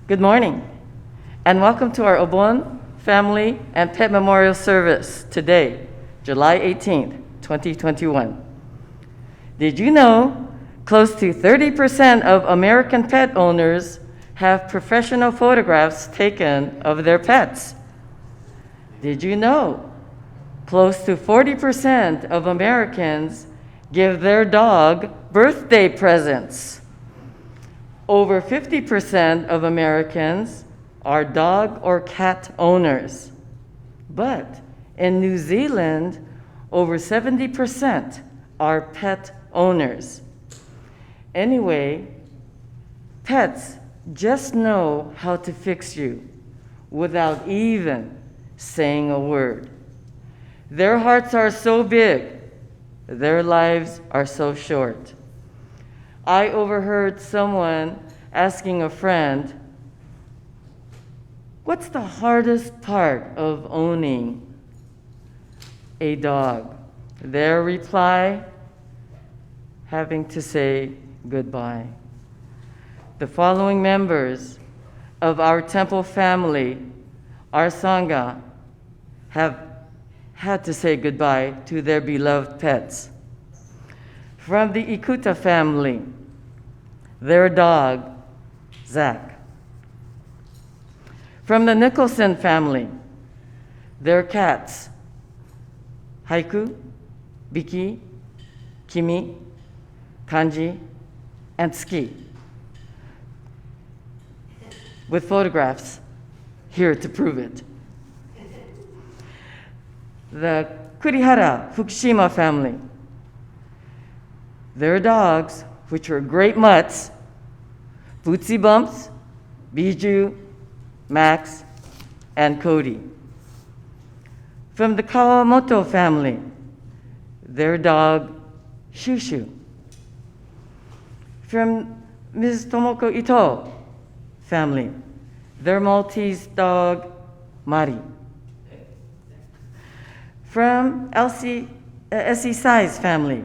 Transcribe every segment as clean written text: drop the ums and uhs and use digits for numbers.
Good morning, and welcome to our Obon Family and Pet Memorial Service today, July 18th, 2021. Did you know close to 30% of American pet owners have professional photographs taken of their pets? Did you know close to 40% of Americans give their dog birthday presents? Over 50% of Americans are dog or cat owners. But in New Zealand, over 70% are pet owners. Anyway, pets just know how to fix you without even saying a word. Their hearts are so big, their lives are so short. I overheard someone asking a friend, "What's the hardest part of owning a dog?" Their reply, having to say goodbye. The following members of our temple family, our Sangha, have had to say goodbye to their beloved pets. From the Ikuta family, their dog, Zach. From the Nicholson family, their cats, Haiku, Biki, Kimi, Kanji, and Ski, with photographs here to prove it. The Kurihara Fukushima family, their dogs, which were great mutts, Bootsy Bumps, Biju, Max, and Cody. From the Kawamoto family, their dog, Shushu. From Ms. Tomoko Ito family, their Maltese dog, Mari. From Essie Sai's family,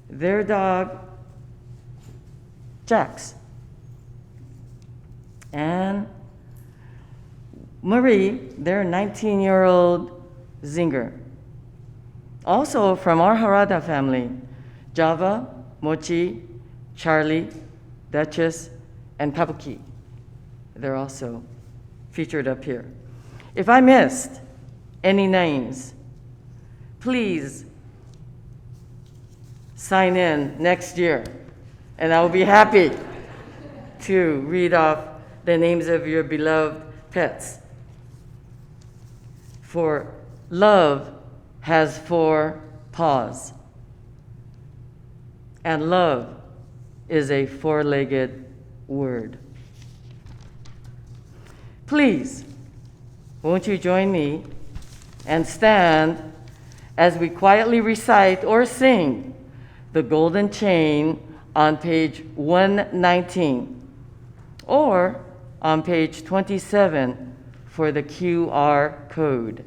their dog, Jax. And Marie, their 19-year-old Zinger. Also from our Harada family, Java, Mochi, Charlie, Duchess, and Kabuki. They're also featured up here. If I missed any names, please sign in next year, and I will be happy to read off the names of your beloved pets. For love has 4 paws, and love is a 4-legged word. Please, won't you join me and stand as we quietly recite or sing the golden chain on page 119 or on page 27 for the QR code.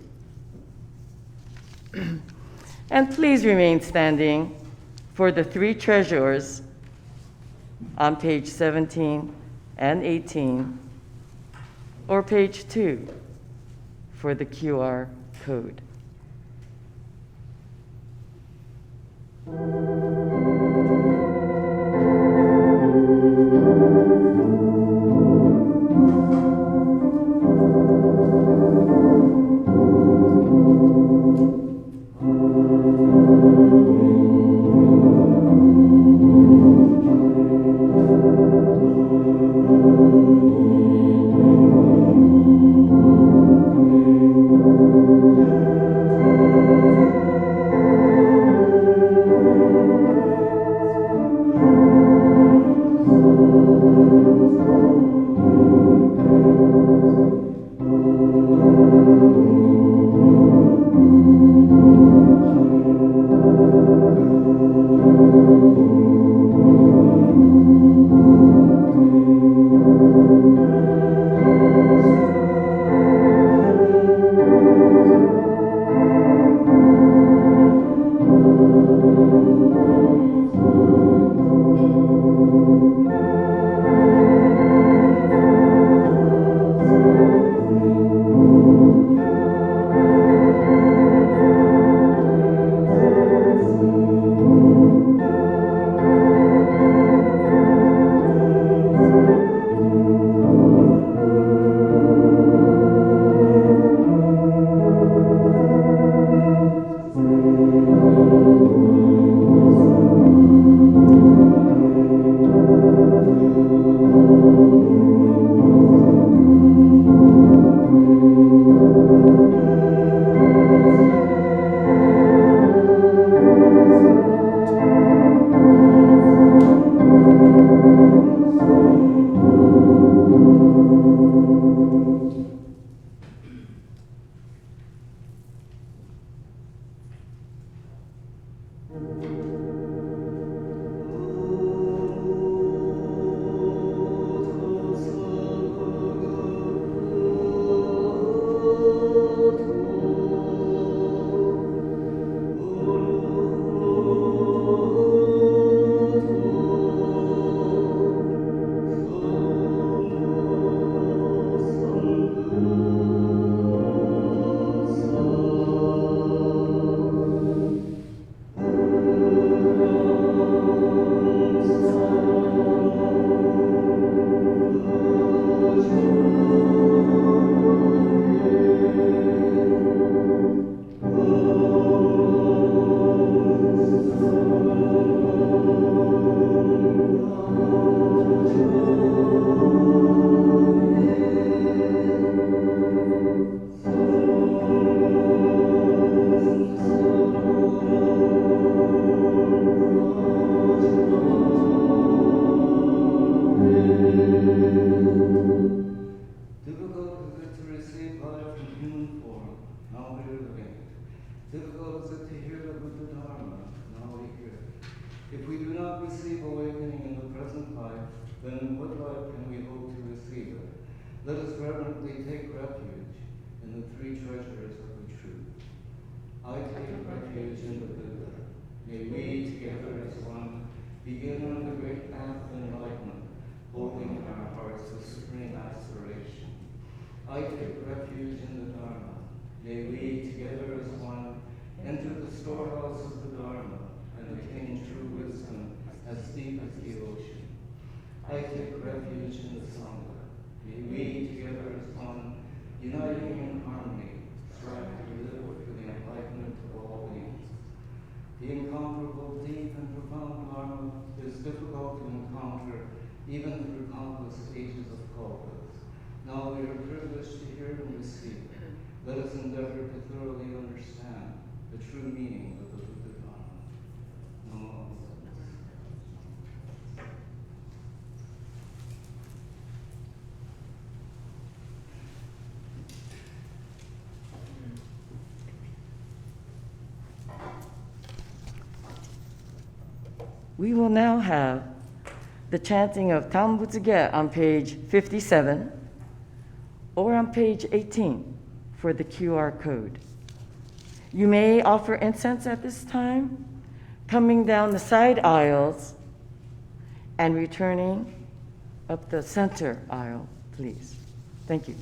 And please remain standing for the 3 treasures on page 17 and 18 or page 2 for the QR code. and the three treasures of the truth. I take refuge in the Buddha. May we together as one begin on the great path of enlightenment, holding in our hearts the supreme aspiration. I take refuge in the Dharma. May we together as one enter the storehouse of the Dharma and attain true wisdom as deep as the ocean. I take refuge in the Sangha. May we together as one, uniting in harmony, strive to live for the enlightenment of all beings. The incomparable, deep, and profound Dharma is difficult to encounter even through countless ages of kalpas. Now we are privileged to hear and receive it. Let us endeavor to thoroughly understand the true meaning of the Buddha Dharma. Namo. We will now have the chanting of Tambutsuge on page 57 or on page 18 for the QR code. You may offer incense at this time, coming down the side aisles and returning up the center aisle, please. Thank you.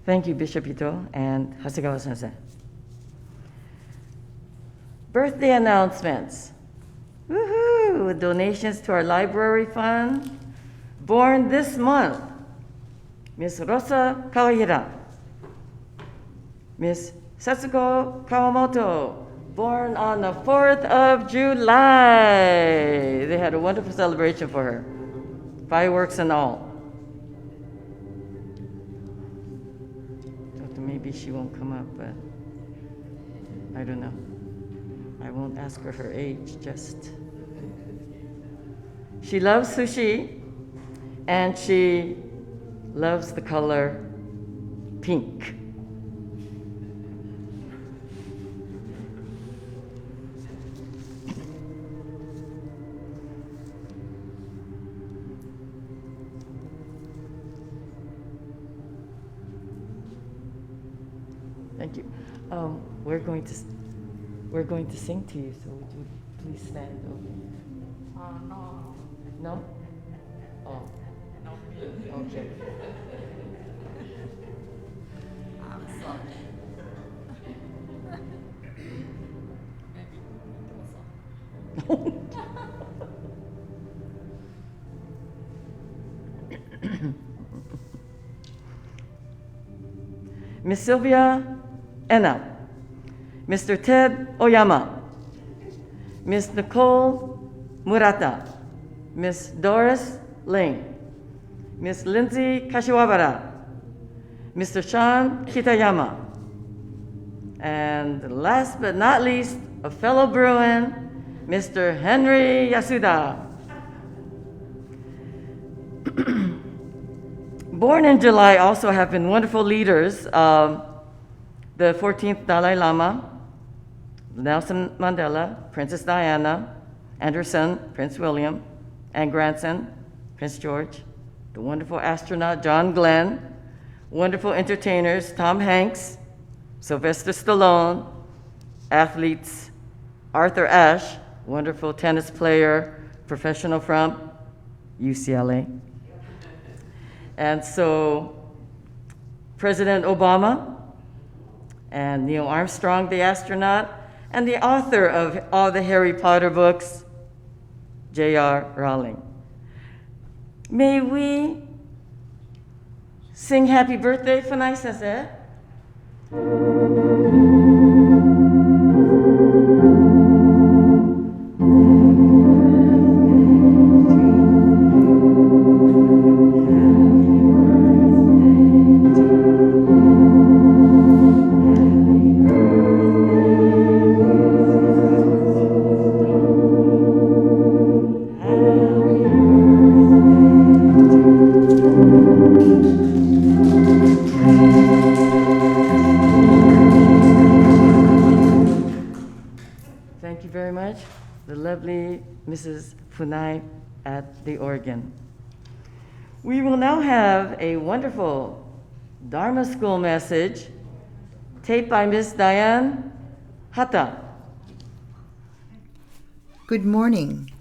Thank you, Bishop Ito and Hasegawa Sensei. Birthday announcements. Woohoo! Donations to our library fund. Born this month, Miss Rosa Kawahira. Miss Setsuko Kawamoto, born on the 4th of July. They had a wonderful celebration for her. Fireworks and all. Thought maybe she won't come up, but I don't know. I won't ask her age, just. She loves sushi, and she loves the color pink. Thank you. We're going to sing to you, so would you please stand over here? No. No? Oh. No. Okay. I'm sorry. Miss Sylvia Enna, Mr. Ted Oyama, Miss Nicole Murata, Miss Doris Lane, Miss Lindsay Kashiwabara, Mr. Sean Kitayama, and last but not least, a fellow Bruin, Mr. Henry Yasuda. Born in July also have been wonderful leaders. The 14th Dalai Lama, Nelson Mandela, Princess Diana, and her son, Prince William, and grandson, Prince George, the wonderful astronaut John Glenn, wonderful entertainers Tom Hanks, Sylvester Stallone, athletes Arthur Ashe, wonderful tennis player, professional from UCLA. And so President Obama and Neil Armstrong, the astronaut, and the author of all the Harry Potter books, J.R. Rowling. May we sing happy birthday, Funai Sensei? Thank you very much, the lovely Mrs. Funai at the organ. We will now have a wonderful Dharma school message taped by Miss Diane Hata. Good morning.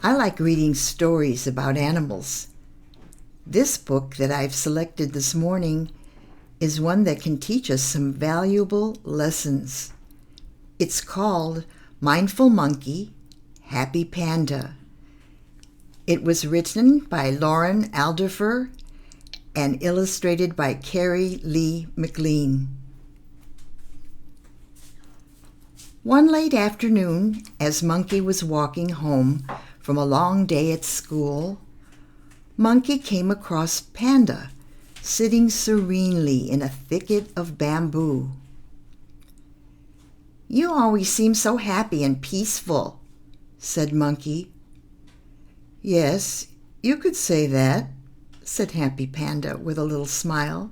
I like reading stories about animals. This book that I've selected this morning is one that can teach us some valuable lessons. It's called Mindful Monkey, Happy Panda. It was written by Lauren Alderfer and illustrated by Carrie Lee McLean. One late afternoon, as Monkey was walking home from a long day at school, Monkey came across Panda, sitting serenely in a thicket of bamboo. "You always seem so happy and peaceful," said Monkey. "Yes, you could say that," said Happy Panda with a little smile.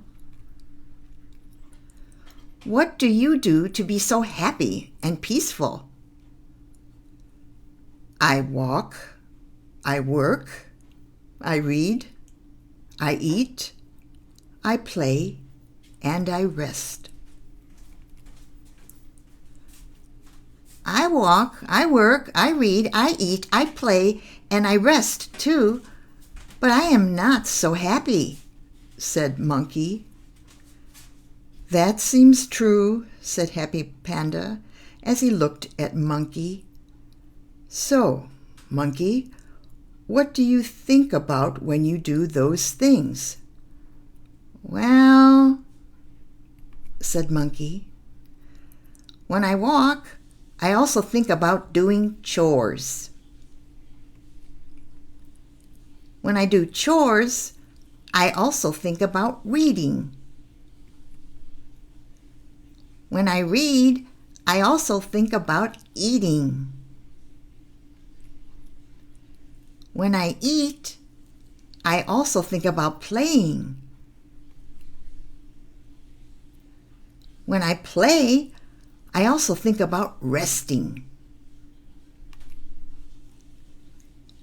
"What do you do to be so happy and peaceful?" "I walk, I work, I read, I eat, I play, and I rest." "I walk, I work, I read, I eat, I play, and I rest too, but I am not so happy," said Monkey. That seems true, said Happy Panda as he looked at Monkey. So, Monkey, what do you think about when you do those things? Well, said Monkey, when I walk, I also think about doing chores. When I do chores, I also think about reading. When I read, I also think about eating. When I eat, I also think about playing. When I play, I also think about resting.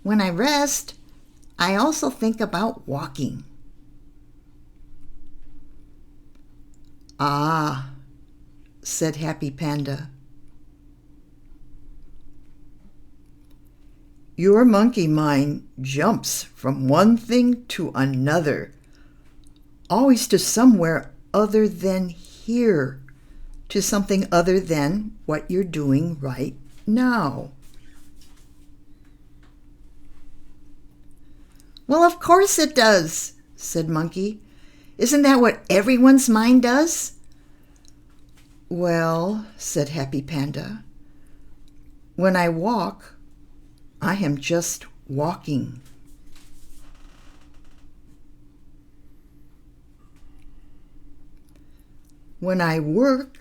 When I rest, I also think about walking. Ah, said Happy Panda. Your monkey mind jumps from one thing to another, always to somewhere other than here, to something other than what you're doing right now. Well, of course it does, said Monkey. Isn't that what everyone's mind does? Well, said Happy Panda, when I walk, I am just walking. When I work,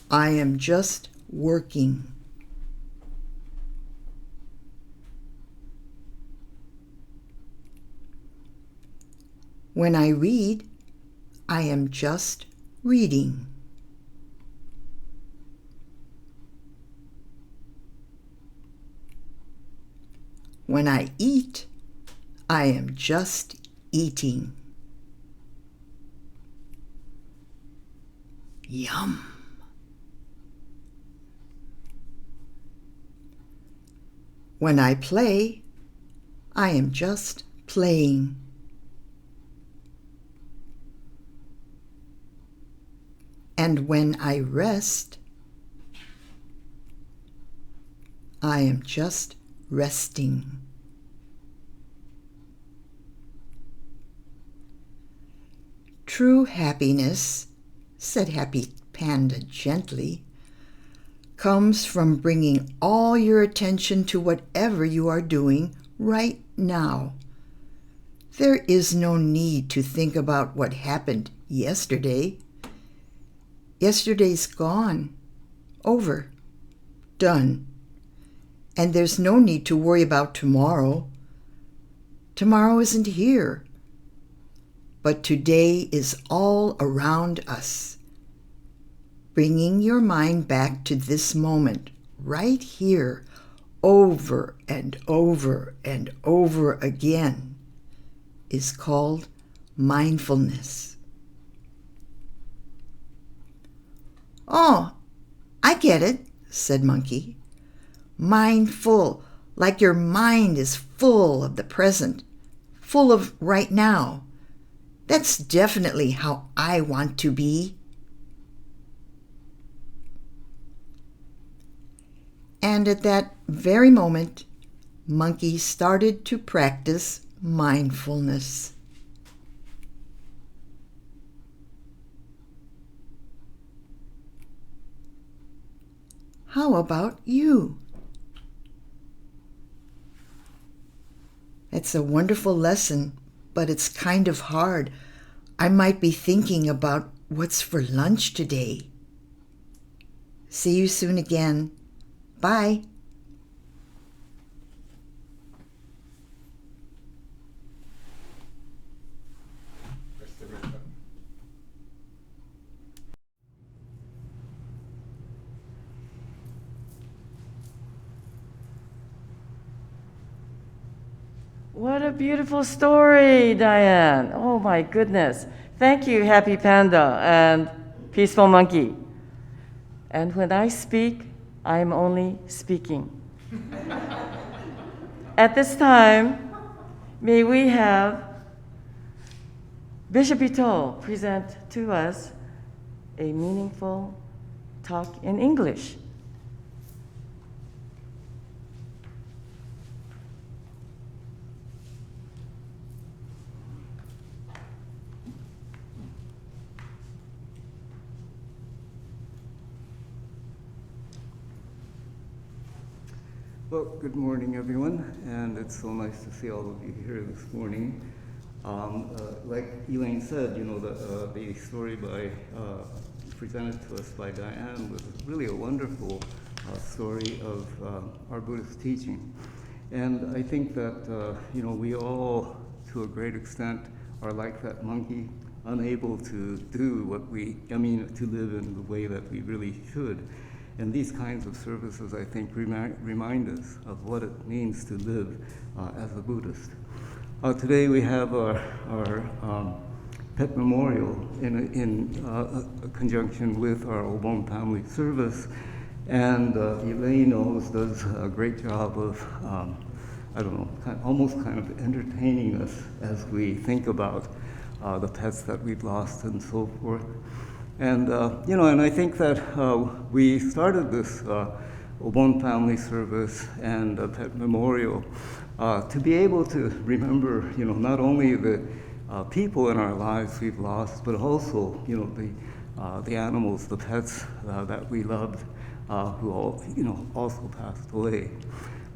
I am just working. When I read, I am just reading. When I eat, I am just eating. Yum. When I play, I am just playing. And when I rest, I am just resting. True happiness, said Happy Panda gently, comes from bringing all your attention to whatever you are doing right now. There is no need to think about what happened yesterday. Yesterday's gone, over, done. And there's no need to worry about tomorrow. Tomorrow isn't here. But today is all around us. Bringing your mind back to this moment, right here, over and over and over again, is called mindfulness. Oh, I get it, said Monkey. Mindful, like your mind is full of the present, full of right now. That's definitely how I want to be. And at that very moment, Monkey started to practice mindfulness. How about you? It's a wonderful lesson, but it's kind of hard. I might be thinking about what's for lunch today. See you soon again. Bye. What a beautiful story, Diane. Oh my goodness. Thank you, Happy Panda and Peaceful Monkey. And when I speak, I'm only speaking. At this time, may we have Bishop Ito present to us a meaningful talk in English. Well, good morning, everyone, and it's so nice to see all of you here this morning. Like Elaine said, the story presented to us by Diane was really a wonderful story of our Buddhist teaching. And I think that, we all, to a great extent, are like that monkey, unable to do to live in the way that we really should. And these kinds of services, I think, remind us of what it means to live as a Buddhist. Today we have our pet memorial in conjunction with our Obon family service. And Elaine always does a great job of, almost kind of entertaining us as we think about the pets that we've lost and so forth. And, and I think that we started this Obon family service and pet memorial to be able to remember, not only the people in our lives we've lost, but also, the animals, the pets that we loved, who all, also passed away.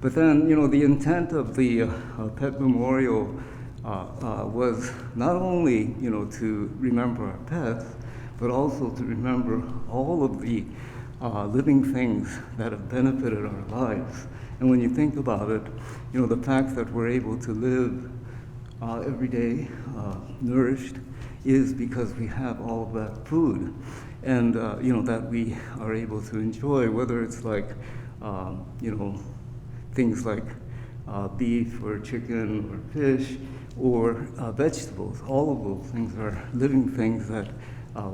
But then, the intent of the pet memorial was not only, to remember our pets, but also to remember all of the living things that have benefited our lives. And when you think about it, the fact that we're able to live every day nourished is because we have all of that food, and that we are able to enjoy, whether it's like, things like beef or chicken or fish or vegetables. All of those things are living things that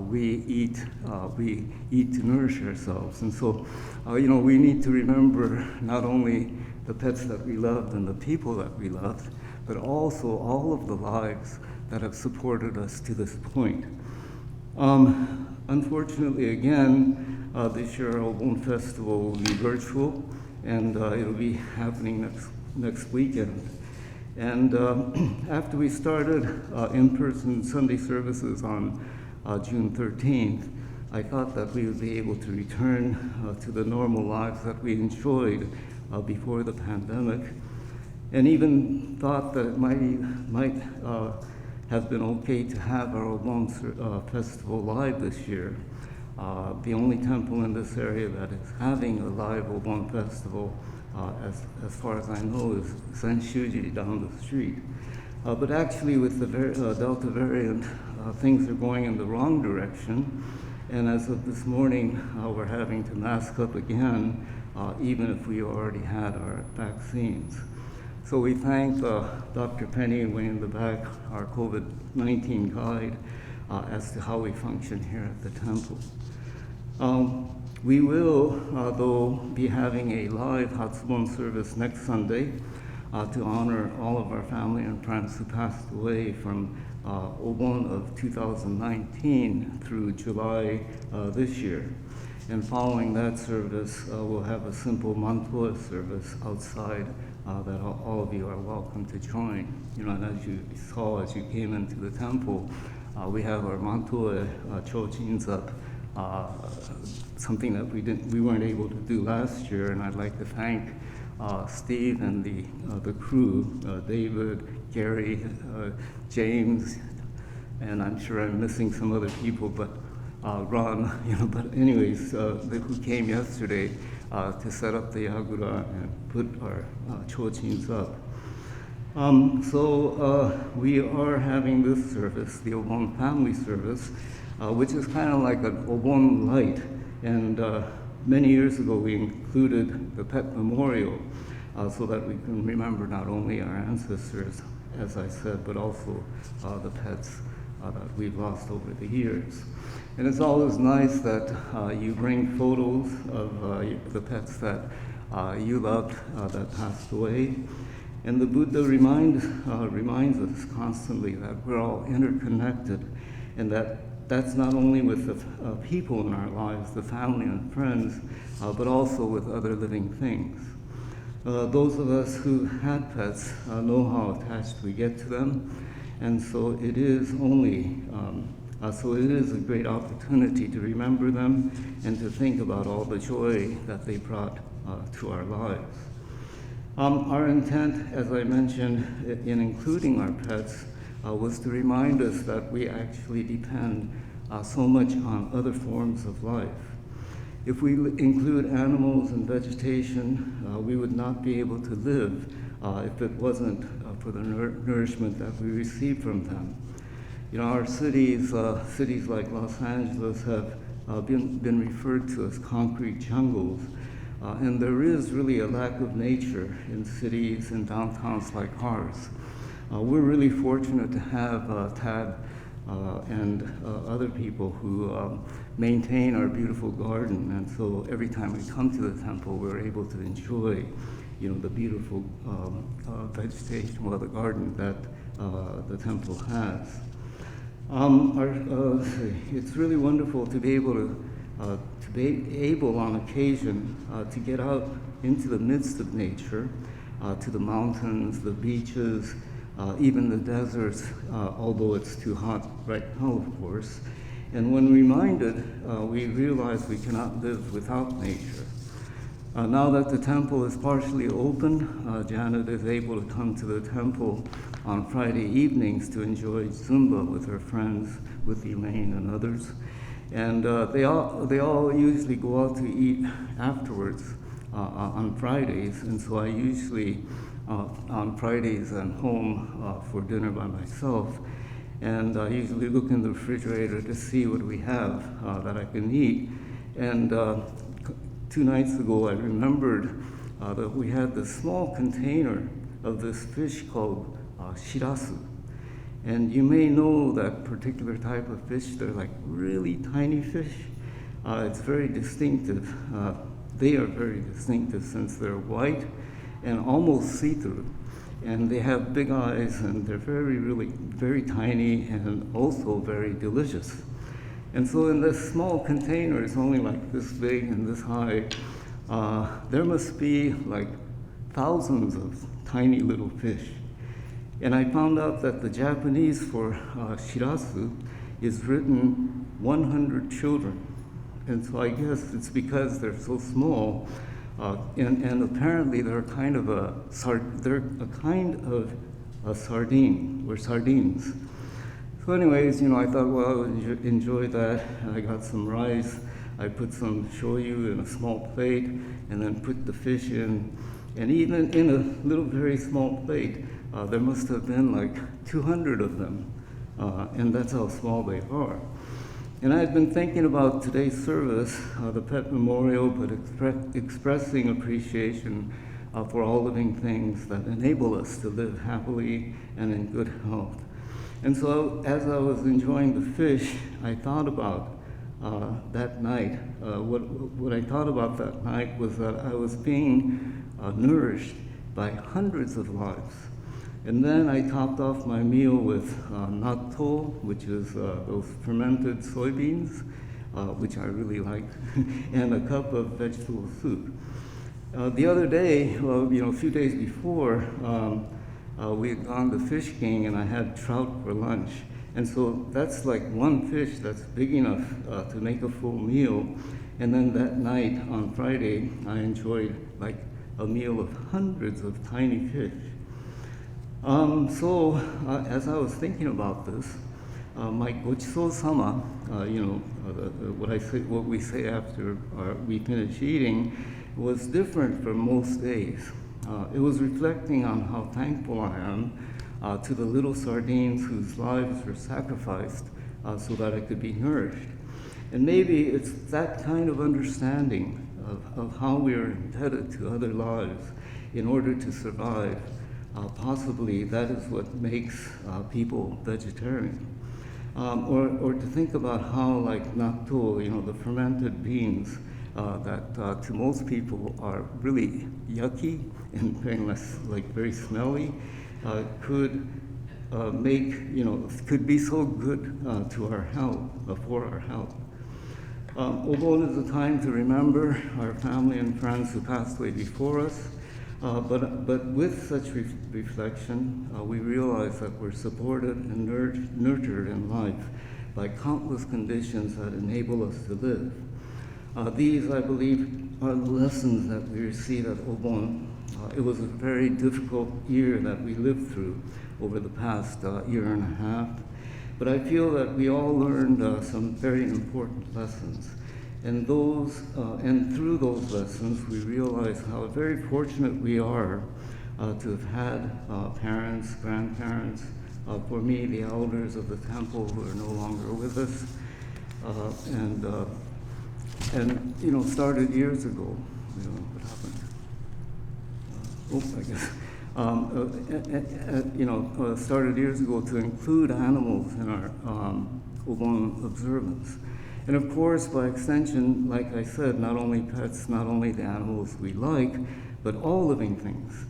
we eat to nourish ourselves. And so, we need to remember not only the pets that we loved and the people that we loved, but also all of the lives that have supported us to this point. Unfortunately, again, this year our Obon Festival will be virtual, and it'll be happening next weekend. And after we started in-person Sunday services on June 13th, I thought that we would be able to return to the normal lives that we enjoyed before the pandemic, and even thought that it might have been okay to have our Obon Festival live this year. The only temple in this area that is having a live Obon Festival, as far as I know, is Senshuji down the street. But actually, with the Delta variant, things are going in the wrong direction. And as of this morning, we're having to mask up again, even if we already had our vaccines. So we thank Dr. Penny way in the back, our COVID-19 guide, as to how we function here at the temple. We will, though, be having a live Hatsubon service next Sunday to honor all of our family and friends who passed away from Obon of 2019 through July this year. And following that service, we'll have a simple mantua service outside that all of you are welcome to join. And as you saw as you came into the temple, we have our mantua chochins up, something that we weren't able to do last year, and I'd like to thank Steve and the crew, David, Gary, James, and I'm sure I'm missing some other people, but Ron, but anyways, who came yesterday to set up the yagura and put our chochins up. So we are having this service, the Obon family service, which is kind of like an Obon light. And many years ago, we included the pet memorial so that we can remember not only our ancestors, as I said, but also the pets that we've lost over the years. And it's always nice that you bring photos of the pets that you loved that passed away. And the Buddha reminds us constantly that we're all interconnected, and that that's not only with the people in our lives, the family and friends, but also with other living things. Those of us who had pets know how attached we get to them, and so it is a great opportunity to remember them and to think about all the joy that they brought to our lives. Our intent, as I mentioned, in including our pets, was to remind us that we actually depend so much on other forms of life. If we include animals and vegetation, we would not be able to live if it wasn't for the nourishment that we receive from them. You know, our cities like Los Angeles have been referred to as concrete jungles, and there is really a lack of nature in cities and downtowns like ours. We're really fortunate to have Tad and other people who maintain our beautiful garden, and so every time we come to the temple, we're able to enjoy, you know, the beautiful vegetation or the garden that the temple has. It's really wonderful to be able on occasion to get out into the midst of nature, to the mountains, the beaches, even the deserts, although it's too hot right now, of course. And when reminded, we realize we cannot live without nature. Now that the temple is partially open, Janet is able to come to the temple on Friday evenings to enjoy Zumba with her friends, with Elaine and others. And they all usually go out to eat afterwards on Fridays, and so I usually on Fridays I'm home for dinner by myself, and I usually look in the refrigerator to see what we have that I can eat. And 2 nights ago I remembered that we had this small container of this fish called shirasu. And you may know that particular type of fish. They're like really tiny fish. It's very distinctive. They are very distinctive since they're white and almost see-through. And they have big eyes, and they're very tiny and also very delicious. And so in this small container, it's only like this big and this high, there must be like thousands of tiny little fish. And I found out that the Japanese for shirasu is written 100 children. And so I guess it's because they're so small, and apparently they're a kind of a sardine, or sardines. So anyways, you know, I thought, well, I would enjoy that. I got some rice. I put some shoyu in a small plate, and then put the fish in. And even in a little, very small plate, there must have been like 200 of them, and that's how small they are. And I had been thinking about today's service, the pet memorial, but expressing appreciation for all living things that enable us to live happily and in good health. And so as I was enjoying the fish, I thought about that night. What I thought about that night was that I was being nourished by hundreds of lives. And then I topped off my meal with natto, which is those fermented soybeans, which I really like, and a cup of vegetable soup. The other day, a few days before, we had gone to Fish King, and I had trout for lunch. And so that's like one fish that's big enough to make a full meal. And then that night on Friday, I enjoyed like a meal of hundreds of tiny fish. As I was thinking about this, my gochiso-sama, what we say after we finish eating, was different from most days. It was reflecting on how thankful I am to the little sardines whose lives were sacrificed so that I could be nourished. And maybe it's that kind of understanding of how we are indebted to other lives in order to survive. Possibly that is what makes people vegetarian. Or to think about how, like natto, the fermented beans that to most people are really yucky and very smelly, could could be so good to our health, for our health. Obon is a time to remember our family and friends who passed away before us, but with such reflection, we realize that we're supported and nurtured in life by countless conditions that enable us to live. These, I believe, are the lessons that we receive at Obon. It was a very difficult year that we lived through over the past year and a half, but I feel that we all learned some very important lessons. And through those lessons, we realize how very fortunate we are to have had parents, grandparents, for me, the elders of the temple who are no longer with us, and started years ago. What happened? Started years ago to include animals in our Obon observance. And of course, by extension, like I said, not only pets, not only the animals we like, but all living things.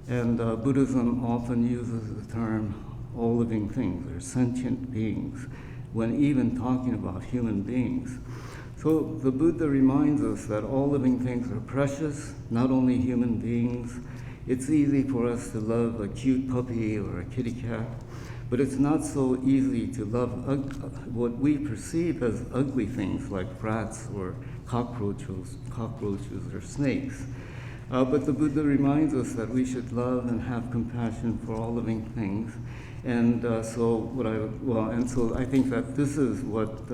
And Buddhism often uses the term all living things, or sentient beings, when even talking about human beings. So the Buddha reminds us that all living things are precious, not only human beings. It's easy for us to love a cute puppy or a kitty cat, but it's not so easy to love what we perceive as ugly things like rats or cockroaches or snakes. But the Buddha reminds us that we should love and have compassion for all living things. And so I think that this is what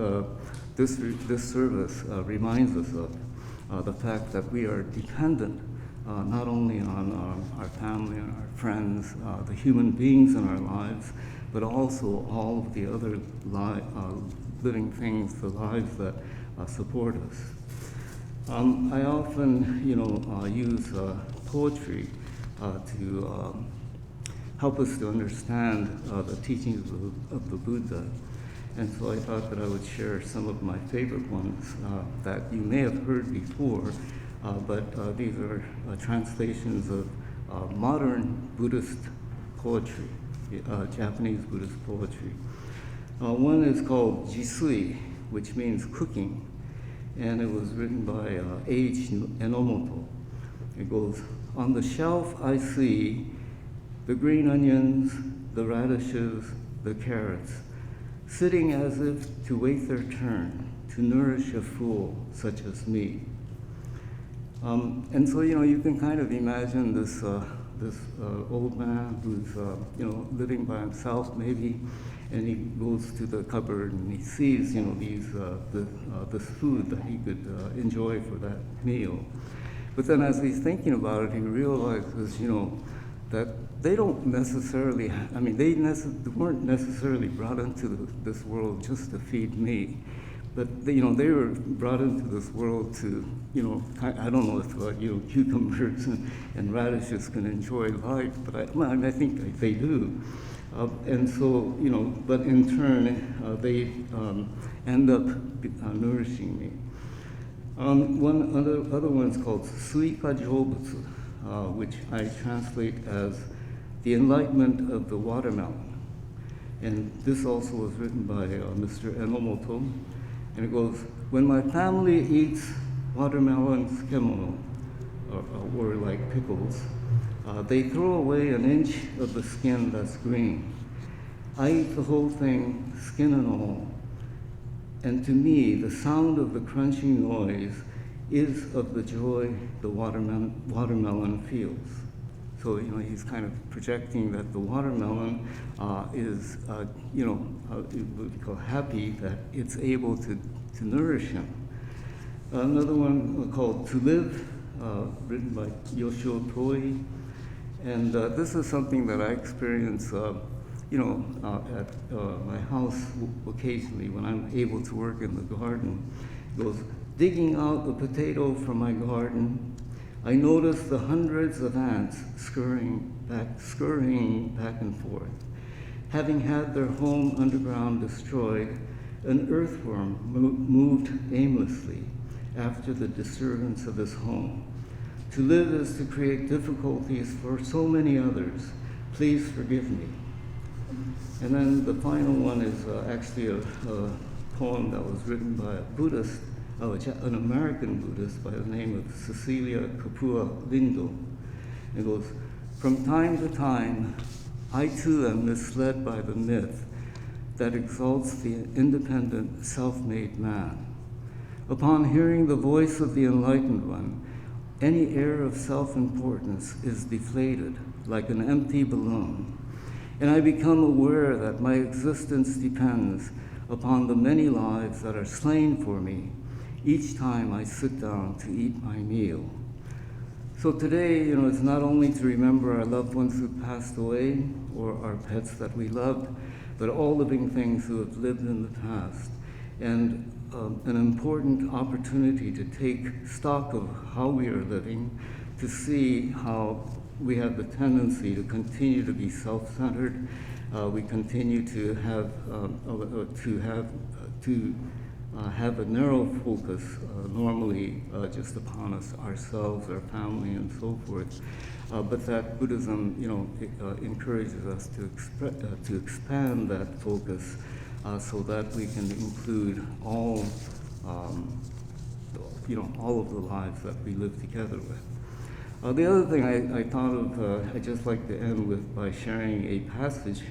this service reminds us of, the fact that we are dependent not only on our family and our friends, the human beings in our lives, but also all of the other living things, the lives that support us. I often, use poetry to help us to understand the teachings of the Buddha. And so I thought that I would share some of my favorite ones that you may have heard before, but these are translations of modern Buddhist poetry, Japanese Buddhist poetry. One is called Jisui, which means cooking, and it was written by H. Enomoto. It goes, "On the shelf I see the green onions, the radishes, the carrots, sitting as if to wait their turn to nourish a fool such as me." And so, you can kind of imagine this old man who's, living by himself maybe, and he goes to the cupboard and he sees, this food that he could enjoy for that meal. But then as he's thinking about it, he realizes, that they don't necessarily, they weren't necessarily brought into this world just to feed me. But they were brought into this world to, I don't know if cucumbers and radishes can enjoy life, but I think they do. And so, but in turn, they end up nourishing me. Other one's called Suika Jobutsu, which I translate as the enlightenment of the watermelon. And this also was written by Mr. Enomoto. And it goes, "When my family eats watermelon tsukemono, or like pickles, they throw away an inch of the skin that's green. I eat the whole thing, skin and all. And to me, the sound of the crunching noise is of the joy the watermelon feels." So, he's kind of projecting that the watermelon is, what we call happy that it's able to nourish him. Another one called To Live, written by Yoshio Toi. And this is something that I experience, at my house occasionally when I'm able to work in the garden. It goes, "Digging out a potato from my garden, I notice the hundreds of ants scurrying back and forth. Having had their home underground destroyed, an earthworm moved aimlessly after the disturbance of his home. To live is to create difficulties for so many others. Please forgive me." And then the final one is actually a poem that was written by a Buddhist, an American Buddhist by the name of Cecilia Kapua Lindo. It goes, "From time to time, I too am misled by the myth that exalts the independent, self-made man. Upon hearing the voice of the enlightened one, any air of self-importance is deflated like an empty balloon, and I become aware that my existence depends upon the many lives that are slain for me each time I sit down to eat my meal." So today, it's not only to remember our loved ones who passed away or our pets that we loved, but all living things who have lived in the past, and an important opportunity to take stock of how we are living, to see how we have the tendency to continue to be self-centered. We continue to have a narrow focus normally just upon ourselves, our family, and so forth. But that Buddhism, encourages us to expand that focus so that we can include all of the lives that we live together with. The other thing I thought of, I'd just like to end with by sharing a passage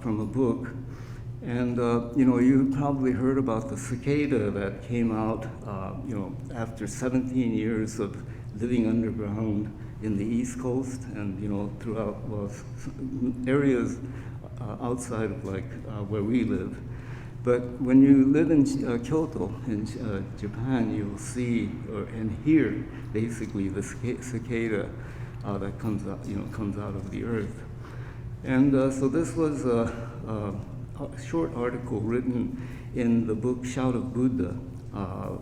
from a book. And you probably heard about the cicada that came out, after 17 years of living underground in the East Coast and throughout areas outside of where we live. But when you live in Kyoto, in Japan, you'll see and hear basically the cicada that comes out of the earth. And so this was a short article written in the book Shout of Buddha,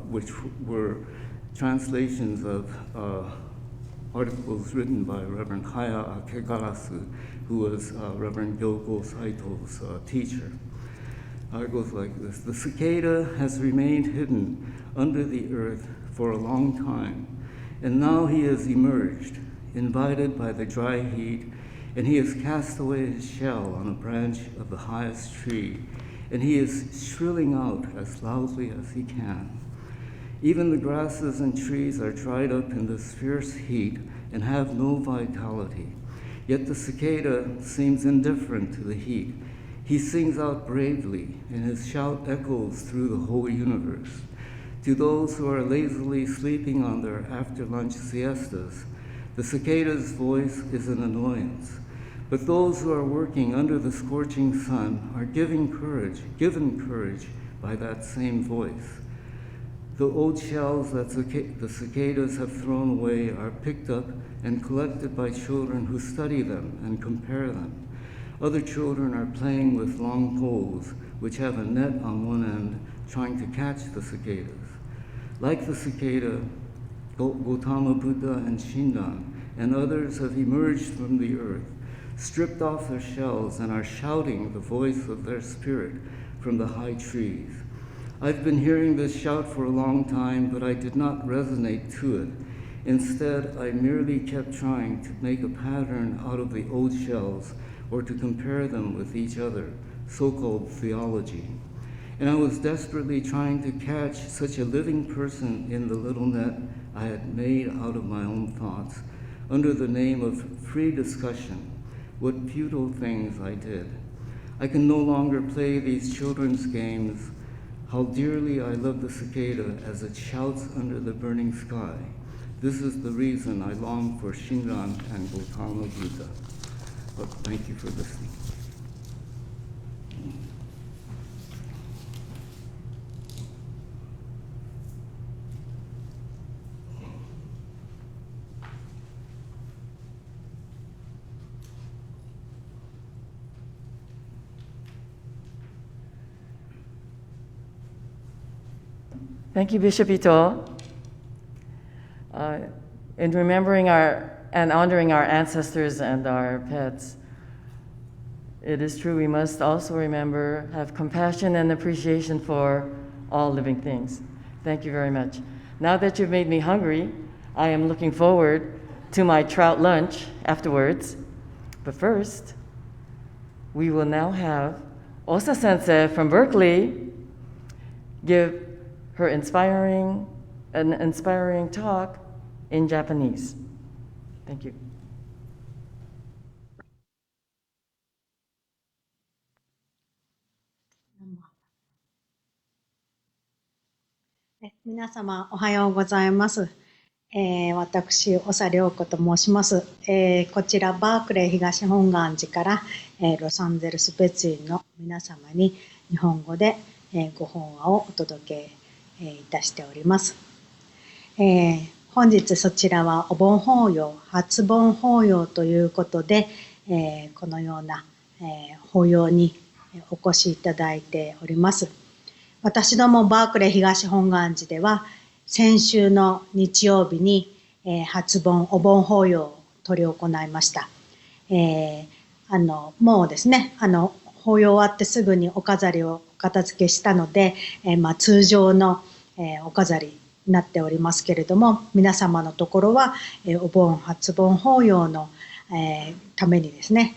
which were translations of articles written by Reverend Haya Akegarasu, who was Reverend Gyoko Saito's teacher. It goes like this: "The cicada has remained hidden under the earth for a long time, and now he has emerged, invited by the dry heat, and he has cast away his shell on a branch of the highest tree, and he is shrilling out as loudly as he can. Even the grasses and trees are dried up in this fierce heat and have no vitality. Yet the cicada seems indifferent to the heat. He sings out bravely, and his shout echoes through the whole universe. To those who are lazily sleeping on their after-lunch siestas, the cicada's voice is an annoyance. But those who are working under the scorching sun are given courage by that same voice. The old shells that the cicadas have thrown away are picked up and collected by children who study them and compare them. Other children are playing with long poles, which have a net on one end, trying to catch the cicadas. Like the cicada, Gautama Buddha and Shinran and others have emerged from the earth, stripped off their shells, and are shouting the voice of their spirit from the high trees. I've been hearing this shout for a long time, but I did not resonate to it. Instead, I merely kept trying to make a pattern out of the old shells or to compare them with each other, so-called theology. And I was desperately trying to catch such a living person in the little net I had made out of my own thoughts, under the name of free discussion. What futile things I did. I can no longer play these children's games. How dearly I love the cicada as it shouts under the burning sky. This is the reason I long for Shinran and Gautama Buddha. But thank you for listening. Thank you, Bishop Ito. In remembering and honoring our ancestors and our pets, it is true we must also remember, have compassion and appreciation for all living things. Thank you very much. Now that you've made me hungry, I am looking forward to my trout lunch afterwards. But first, we will now have Osa Sensei from Berkeley give her inspiring talk in Japanese. Thank you. 皆様おはようございます。私、長良子と申します。こちらバークレー東本願寺から、ロサンゼルス別院の皆様に日本語で、ご本話をお届け、いたしております。本日そちらはお盆法要、初盆法要ということで、このような、法要にお越しいただいております。私どもバークレー東本願寺では先週の日曜日に、初盆お盆法要を執り行いました。もうですね、法要終わってすぐにお飾りをお片付けしたので、通常の、お飾りになっておりますけれども、皆様のところは、お盆初盆法要の、ためにですね、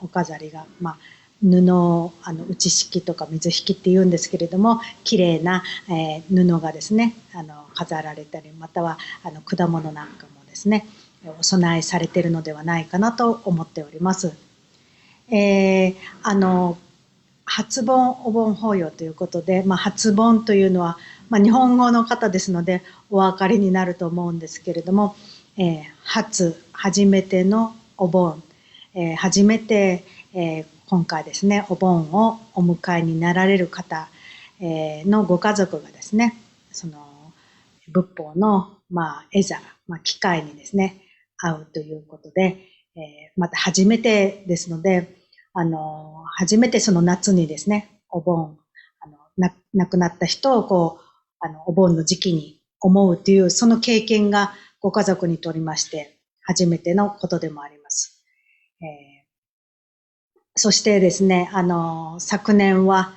お飾りが、布を打敷とか水引っていうんですけれども、きれいな、布がですね飾られたり、または果物なんかもですねお供えされているのではないかなと思っております。初盆お盆法要ということで、初盆というのは、日本語の方ですのでお分かりになると思うんですけれども、初めてのお盆、初めて、今回ですねお盆をお迎えになられる方のご家族がですね、その仏法の絵座、機会にですね会うということで、また初めてですので、初めてその夏にですねお盆亡くなった人をお盆の時期に思うというその経験がご家族にとりまして初めてのことでもあります。そしてですね、昨年は、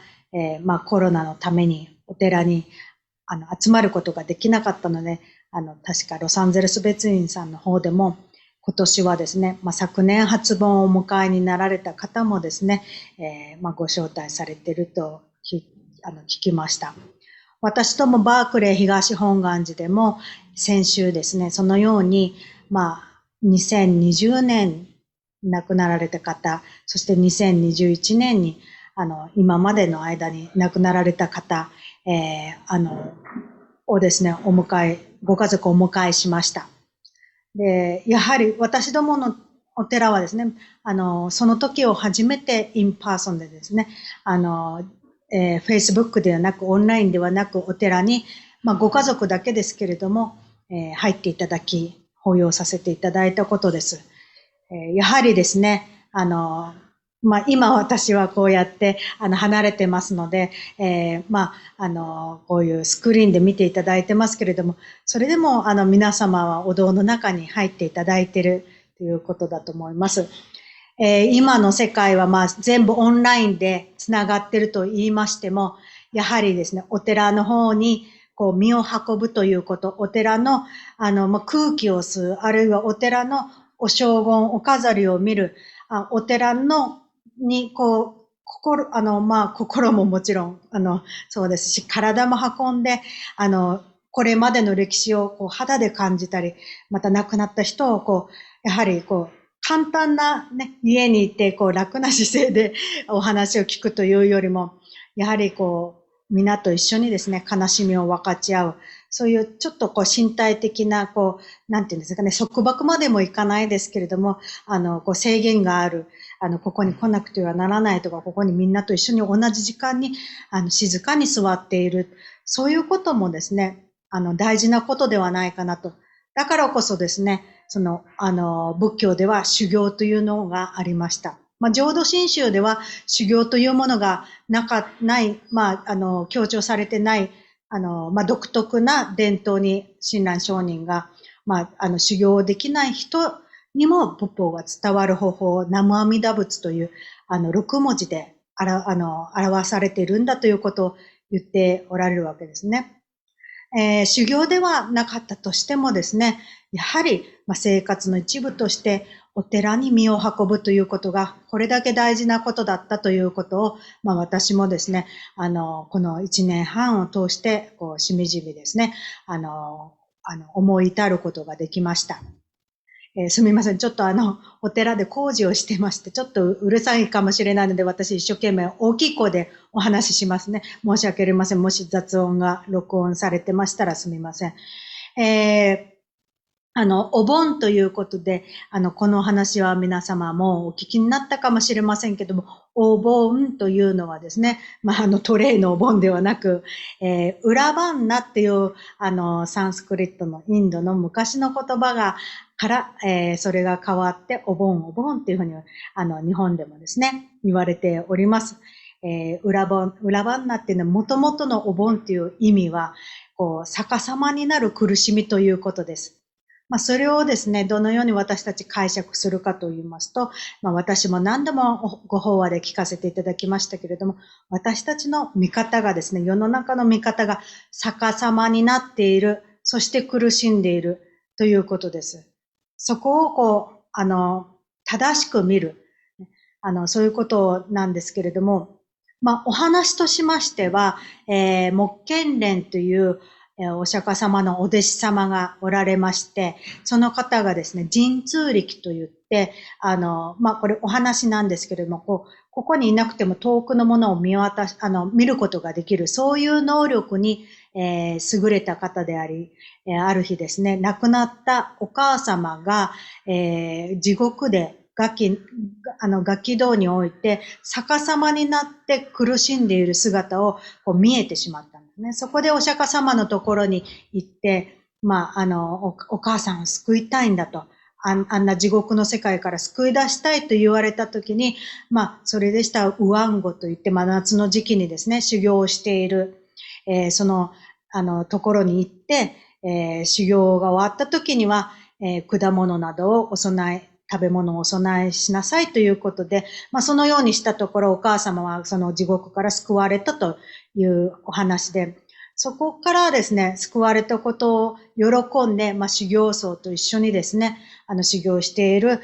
コロナのためにお寺に集まることができなかったので、確かロサンゼルス別院さんの方でも今年はですね、昨年初盆をお迎えになられた方もですね、ご招待されていると聞きました。私どもバークレー東本願寺でも先週ですね、そのように、2020年亡くなられた方、そして2021年に今までの間に亡くなられた方、をですねご家族をお迎えしました。でやはり私どものお寺はですねその時を初めてインパーソンでですねFacebook ではなくオンラインではなくお寺に、ご家族だけですけれども、入っていただき法要させていただいたことです。やはりですね、今私はこうやって離れてますので、こういうスクリーンで見ていただいてますけれども、それでも皆様はお堂の中に入っていただいているということだと思います。今の世界は全部オンラインでつながっていると言いましても、やはりですね、お寺の方にこう身を運ぶということ、お寺の空気を吸う、あるいはお寺のお荘厳、お飾りを見る、お寺のにこう心ももちろんそうですし、体も運んでこれまでの歴史をこう肌で感じたり、また亡くなった人をこうやはりこう簡単なね家にいてこう楽な姿勢でお話を聞くというよりも、やはりこう皆と一緒にですね悲しみを分かち合う、そういうちょっとこう身体的なこうなんていうんですかね、束縛までもいかないですけれども、こう制限がある、ここに来なくてはならないとか、ここにみんなと一緒に同じ時間に静かに座っている、そういうこともですね大事なことではないかなと。だからこそですね、仏教では修行というのがありました。浄土真宗では修行というものがない、強調されてない、独特な伝統に親鸞上人が、修行できない人にも仏法が伝わる方法、南無阿弥陀仏という、6文字で表されているんだということを言っておられるわけですね。修行ではなかったとしてもですね、やはり生活の一部としてお寺に身を運ぶということがこれだけ大事なことだったということを、私もですね、この1年半を通してしみじみですね、思い至ることができました。すみません。ちょっとお寺で工事をしてまして、ちょっとうるさいかもしれないので、私一生懸命大きい声でお話ししますね。申し訳ありません。もし雑音が録音されてましたらすみません。お盆ということで、この話は皆様もお聞きになったかもしれませんけども、お盆というのはですね、トレイのお盆ではなく、ウラバンナっていう、サンスクリットのインドの昔の言葉から、それが変わって、お盆っていうふうに、日本でもですね、言われております。ウラバンナっていうのは、元々のお盆っていう意味は、逆さまになる苦しみということです。それをですね、どのように私たち解釈するかと言いますと、私も何度もご法話で聞かせていただきましたけれども、私たちの見方がですね、世の中の見方が逆さまになっている、そして苦しんでいるということです。そこを正しく見る、そういうことなんですけれども、お話としましては、木剣蓮というお釈迦様のお弟子様がおられまして、その方がですね、神通力と言って、これお話なんですけれども、ここにいなくても遠くのものを見ることができる、そういう能力に、優れた方であり、ある日ですね、亡くなったお母様が、地獄でガキ道において逆さまになって苦しんでいる姿を見えてしまったんですね。そこでお釈迦様のところに行って、お母さんを救いたいんだと。あんな地獄の世界から救い出したいと言われたときに、それでしたら、ウアンゴといって、夏の時期にですね、修行をしている、その、ところに行って、修行が終わったときには、果物などを食べ物をお供えしなさいということで、そのようにしたところ、お母様はその地獄から救われたというお話で、そこからですね、救われたことを喜んで、修行僧と一緒にですね、修行している、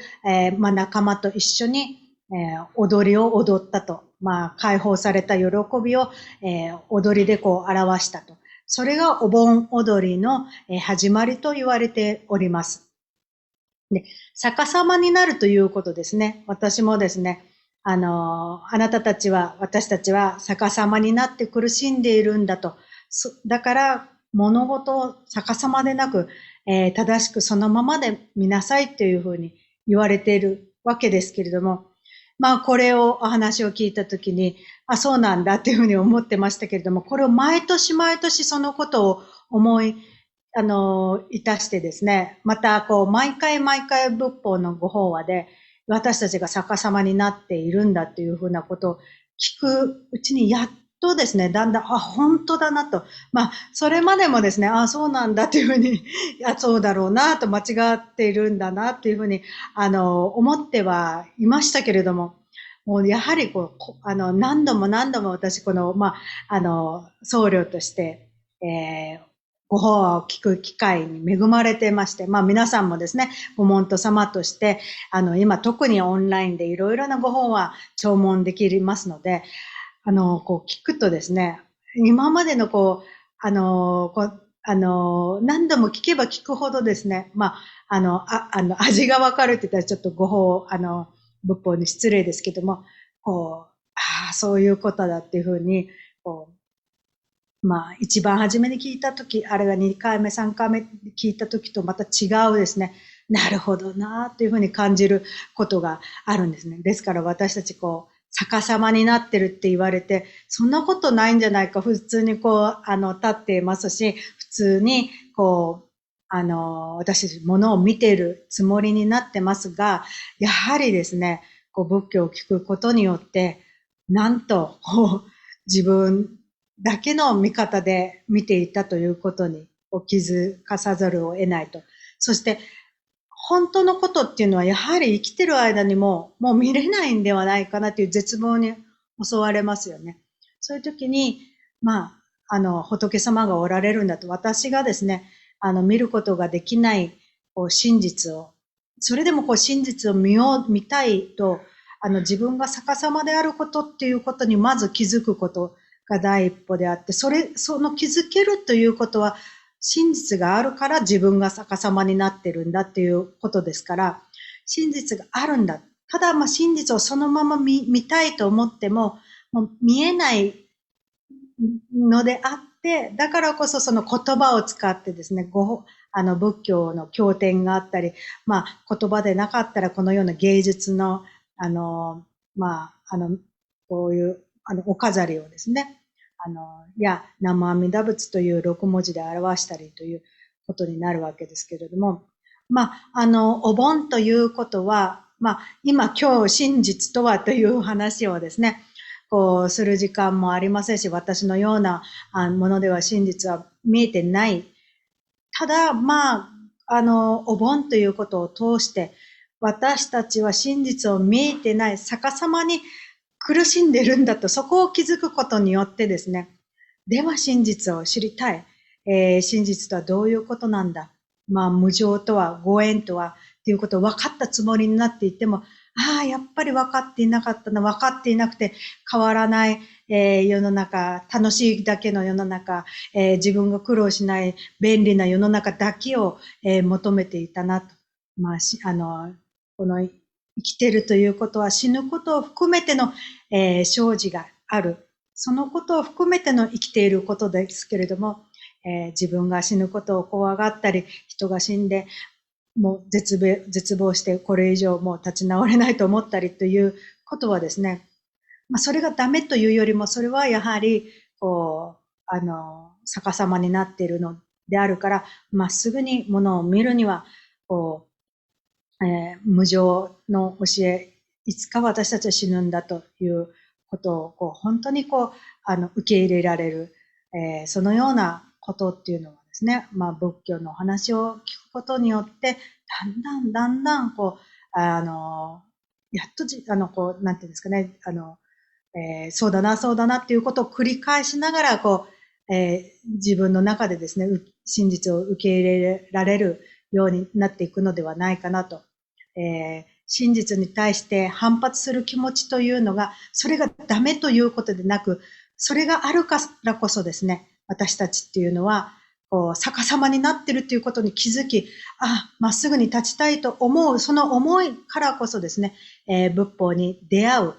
仲間と一緒に、踊りを踊ったと、解放された喜びを、踊りで表したと。それがお盆踊りの、始まりと言われております。で、逆さまになるということですね。私もですね、私たちは逆さまになって苦しんでいるんだと。だから、物事を逆さまでなく、正しくそのままで見なさいというふうに言われているわけですけれども、これをお話を聞いたときに、そうなんだっていうふうに思ってましたけれども、これを毎年毎年そのことを思い、いたしてですね、また、毎回仏法のご法話で、私たちが逆さまになっているんだというふうなことを聞くうちに、やっとですね、だんだん、本当だなと。それまでもですね、そうなんだというふうに、そうだろうなと、間違っているんだなというふうに、思ってはいましたけれども、もうやはり何度も私、僧侶として、ご法話を聞く機会に恵まれてまして、皆さんもですね、ご門徒様として、今特にオンラインでいろいろなご法話聴聞できますので、聞くとですね、今までの何度も聞けば聞くほどですね、味がわかるって言ったらちょっと仏法に失礼ですけども、そういうことだっていうふうに、一番初めに聞いたとき、あれが2回目、3回目聞いたときとまた違うですね、なるほどなというふうに感じることがあるんですね。ですから私たち逆さまになってるって言われて、そんなことないんじゃないか、普通に立っていますし、普通に私たち物を見ているつもりになってますが、やはりですね、仏教を聞くことによって、なんと、自分だけの見方で見ていたということに気づかさざるを得ないと。そして、本当のことっていうのはやはり生きてる間にもう見れないんではないかなという絶望に襲われますよね。そういう時に、仏様がおられるんだと、私がですね、見ることができない、真実を、それでも真実を見たいと、自分が逆さまであることっていうことにまず気づくことが第一歩であって、その気づけるということは、真実があるから自分が逆さまになってるんだっていうことですから、真実があるんだ。ただ、真実をそのまま見たいと思っても、もう見えないのであって、だからこそその言葉を使ってですね、仏教の経典があったり、言葉でなかったらこのような芸術の、こういう、お飾りをですね、南無阿弥陀仏という6文字で表したりということになるわけですけれども、お盆ということは、今日真実とはという話をですね、する時間もありませんし、私のようなものでは真実は見えてない。ただ、お盆ということを通して、私たちは真実を見えてない、逆さまに苦しんでるんだと、そこを気づくことによってですね、では真実を知りたい。真実とはどういうことなんだ。無常とは、ご縁とは、ということを分かったつもりになっていても、やっぱり分かっていなかったな、分かっていなくて変わらない、世の中、楽しいだけの世の中、自分が苦労しない便利な世の中だけを、求めていたなと。この生きているということは死ぬことを含めての、生じがある。そのことを含めての生きていることですけれども、自分が死ぬことを怖がったり、人が死んで、もう絶望してこれ以上もう立ち直れないと思ったりということはですね、それがダメというよりも、それはやはり、逆さまになっているのであるから、まっすぐにものを見るには、無常の教え、いつか私たちは死ぬんだということを、本当に受け入れられる、そのようなことっていうのはですね、仏教のお話を聞くことによって、だんだん、やっとなんていうんですかね、そうだなっていうことを繰り返しながら、自分の中でですね、真実を受け入れられるようになっていくのではないかなと。真実に対して反発する気持ちというのが、それがダメということでなく、それがあるからこそですね、私たちっていうのは、逆さまになっているということに気づき、まっすぐに立ちたいと思う、その思いからこそですね、仏法に出会う、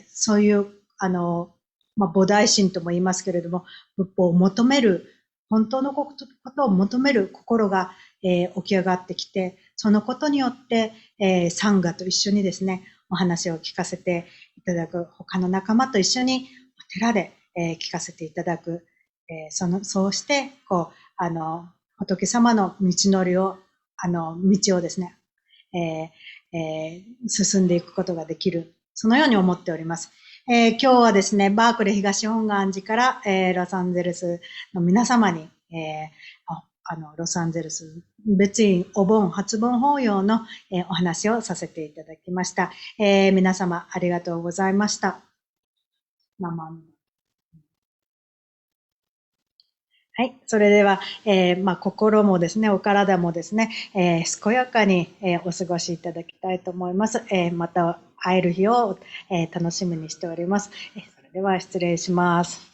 そういう、菩提心とも言いますけれども、仏法を求める、本当のことを求める心が、起き上がってきて、そのことによって、サンガと一緒にですね、お話を聞かせていただく、他の仲間と一緒にお寺で、聞かせていただく、そうして、仏様の道のりを、道をですね、進んでいくことができる。そのように思っております。今日はですね、バークレー東本願寺から、ロサンゼルスの皆様に、ロサンゼルス別院お盆初盆法要の、お話をさせていただきました。皆様ありがとうございました。はい。それでは、心もですね、お体もですね、健やかに、お過ごしいただきたいと思います。また会える日を、楽しみにしております。それでは失礼します。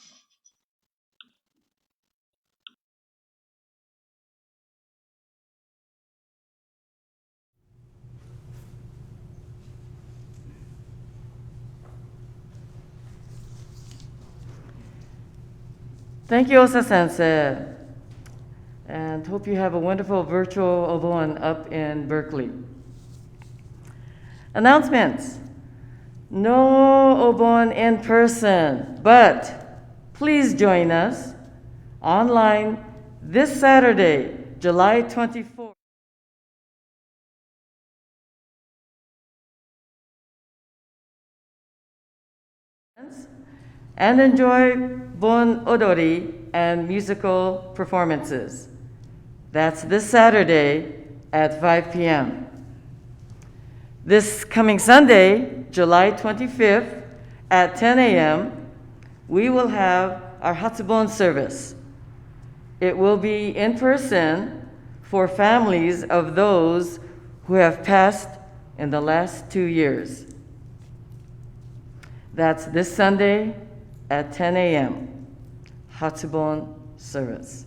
Thank you, Osa Sensei, and hope you have a wonderful virtual Obon up in Berkeley. Announcements. No Obon in person, but please join us online this Saturday, July 24th. And enjoy Bon Odori and musical performances. That's this Saturday at 5 p.m. This coming Sunday, July 25th at 10 a.m., we will have our Hatsubon service. It will be in person for families of those who have passed in the last 2 years. That's this Sunday at 10 a.m., Hatsubon service.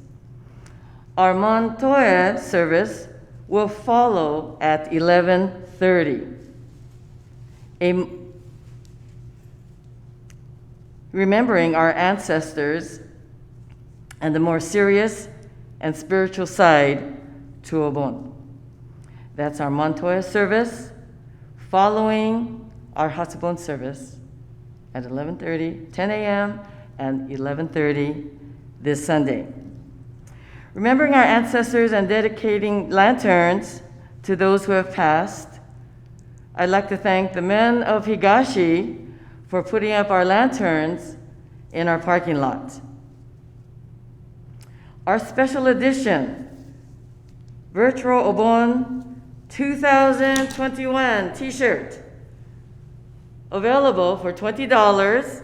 Our Montoya service will follow at 11:30. Remembering our ancestors and the more serious and spiritual side to Obon. That's our Montoya service, following our Hatsubon service at 11:30, 10 a.m., and 11:30 this Sunday. Remembering our ancestors and dedicating lanterns to those who have passed, I'd like to thank the men of Higashi for putting up our lanterns in our parking lot. Our special edition virtual Obon 2021 t-shirt, available for $20.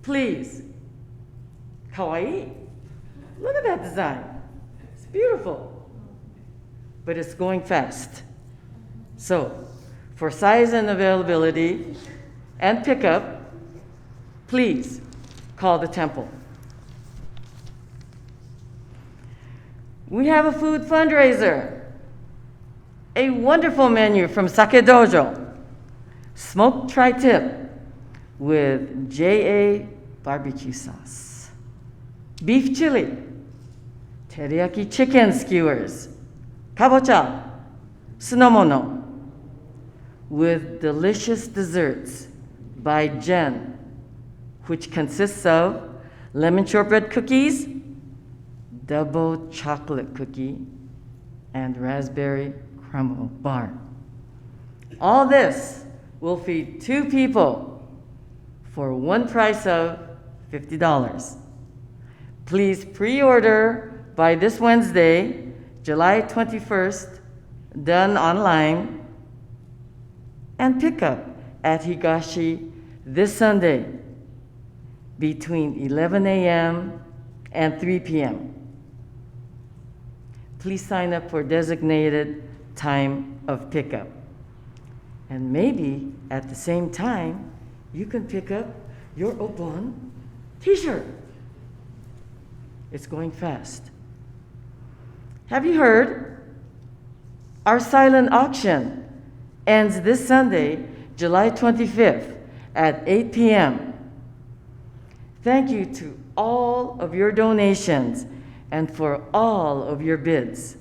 Please. Kawaii. Look at that design. It's beautiful. But it's going fast. So, for size and availability and pickup, please call the temple. We have a food fundraiser. A wonderful menu from Sake Dojo. Smoked tri-tip with JA barbecue sauce. Beef chili. Teriyaki chicken skewers. Kabocha. Sunomono. With delicious desserts by Jen, which consists of lemon shortbread cookies, double chocolate cookie, and raspberry crumble bar. All this will feed 2 people for one price of $50. Please pre-order by this Wednesday, July 21st, done online, and pick up at Higashi this Sunday between 11 a.m. and 3 p.m. Please sign up for designated time of pickup. And maybe at the same time, you can pick up your Obon t-shirt. It's going fast. Have you heard? Our silent auction ends this Sunday, July 25th at 8 p.m. Thank you to all of your donations and for all of your bids.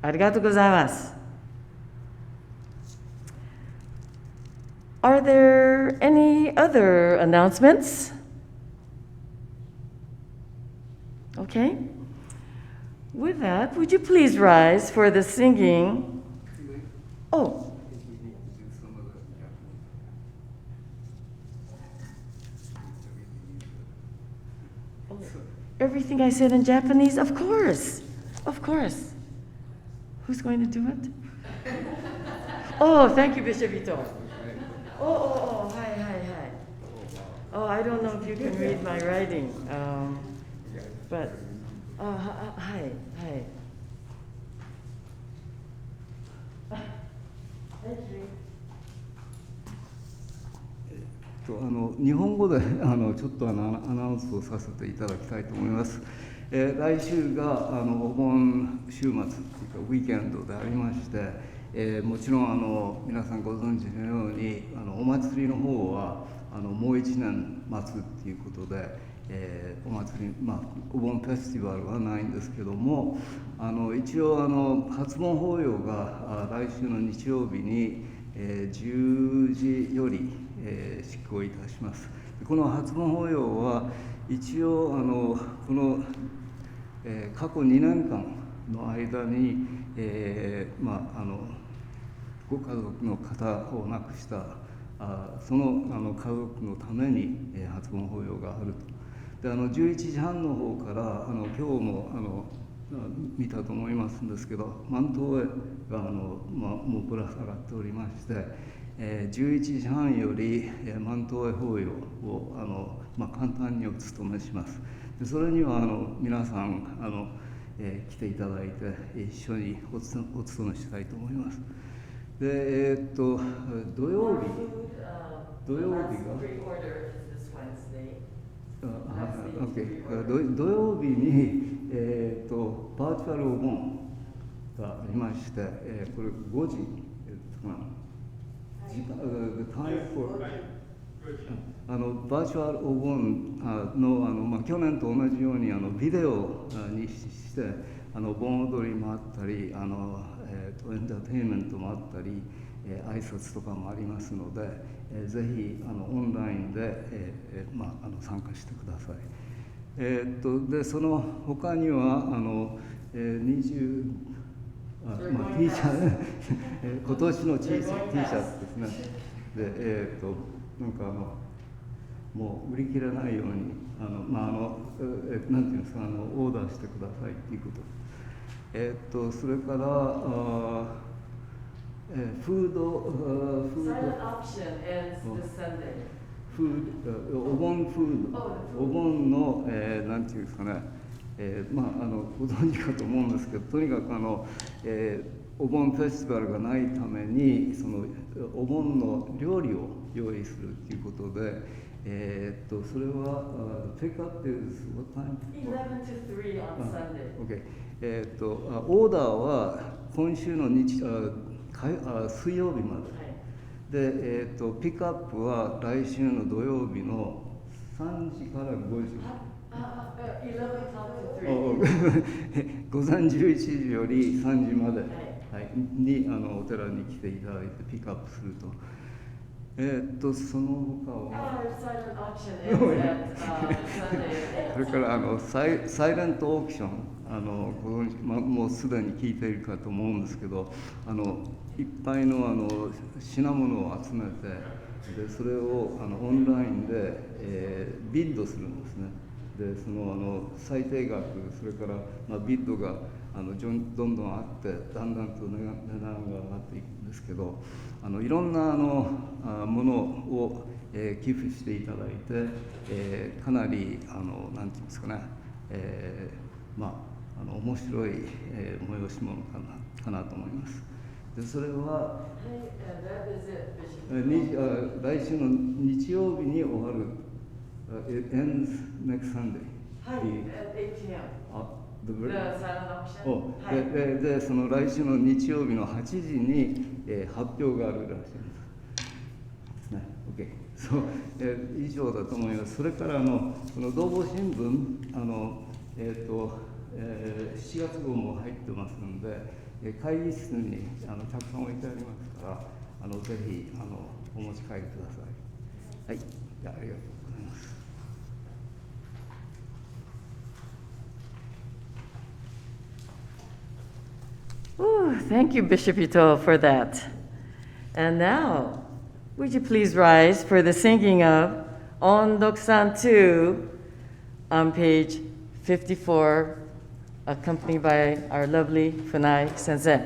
Arigatou gozaimasu. Are there any other announcements? Okay. With that, would you please rise for the singing? Oh. Everything I said in Japanese? Of course. Of course. Who's going to do it? Oh, thank you, Bishop Ito. Hi. Oh, I don't know if you can read my writing. But, hi. Thank you. 日本語でちょっとアナウンスをさせていただきたいと思います。来週がお盆週末というかウィーケンドでありまして、もちろん皆さんご存知のようにお祭りの方はもう1年待つっていうことで、お祭り、お盆フェスティバルはないんですけども、一応初盆法要が来週の日曜日に、10時より執行いたします。この初盆法要は一応この、過去2年間の間に、ご家族の方を亡くしたその家族のために、初盆法要があると。で11時半の方から今日も見たと思いますんですけど、マント絵がもうぶら下がっておりまして、11時半よりマント絵法要を簡単にお務めします。でそれには皆さん来ていただいて一緒にお務めしたいと思います。で土曜日が土曜日に、バーチャルお盆がありまして、これ5時、バーチャルお盆の、去年と同じようにビデオにして盆踊りもあったりエンターテインメントもあったり、挨拶とかもありますので、ぜひオンラインで、参加してください。でその他にはT シャツ今年の T シャツですね。でなんかもう売り切れないようになんていうんですかオーダーしてくださいっていうこと。それからフードお盆フード、お盆の、なんていうんですかね、ご存知かと思うんですけど、とにかくお盆フェスティバルがないためにそのお盆の料理を用意するということで、それはpick up is what time? 11 to 3 on Sunday. Okay. オーダーは今週の水曜日まで。で、ピックアップは来週の土曜日の3時から5時。午前11時より3時まで、にお寺に来ていただいてピックアップすると。その他はそれからサイレントオークションご存知、もうすでに聞いているかと思うんですけど、いっぱいの品物を集めて、でそれをオンラインで、ビッドするんですね。でその最低額、それから、ビッドがどんどんあってだんだんと値段が上がっていくんですけど、いろんなものを、寄付していただいて、かなりなんていうんですかね、面白い、催し物かなと思います。でそれは、来週の日曜日に終わる。It ends next Sunday. はい、8 p.m. The silent auction. でその来週の日曜日の8時に、発表があるらしいですね。Okay. そう、以上だと思います。それからこの同房新聞7月号も入ってますので、会議室にたくさん置いてありますから、ぜひお持ち帰りください。はい、ありがとうございます。Ooh, thank you, Bishop Ito, for that. And now, would you please rise for the singing of Ondok-san 2 on page 54, accompanied by our lovely Funai sensei.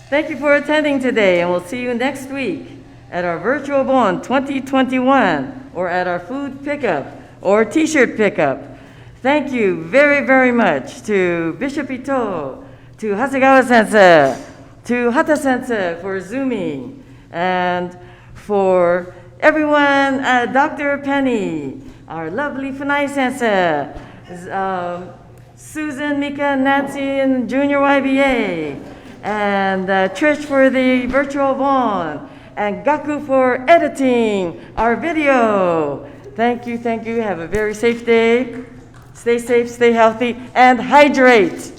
Thank you for attending today, and we'll see you next week at our virtual Obon 2021 or at our food pickup or t-shirt pickup. Thank you very, very much to Bishop Ito, to Hasegawa Sensei, to Hata Sensei for Zooming, and for everyone, Dr. Penny, our lovely Funai Sensei, Susan, Mika, Nancy, and Junior YBA, and Trish for the virtual Obon, and Gaku for editing our video. Thank you, thank you. Have a very safe day. Stay safe, stay healthy, and hydrate.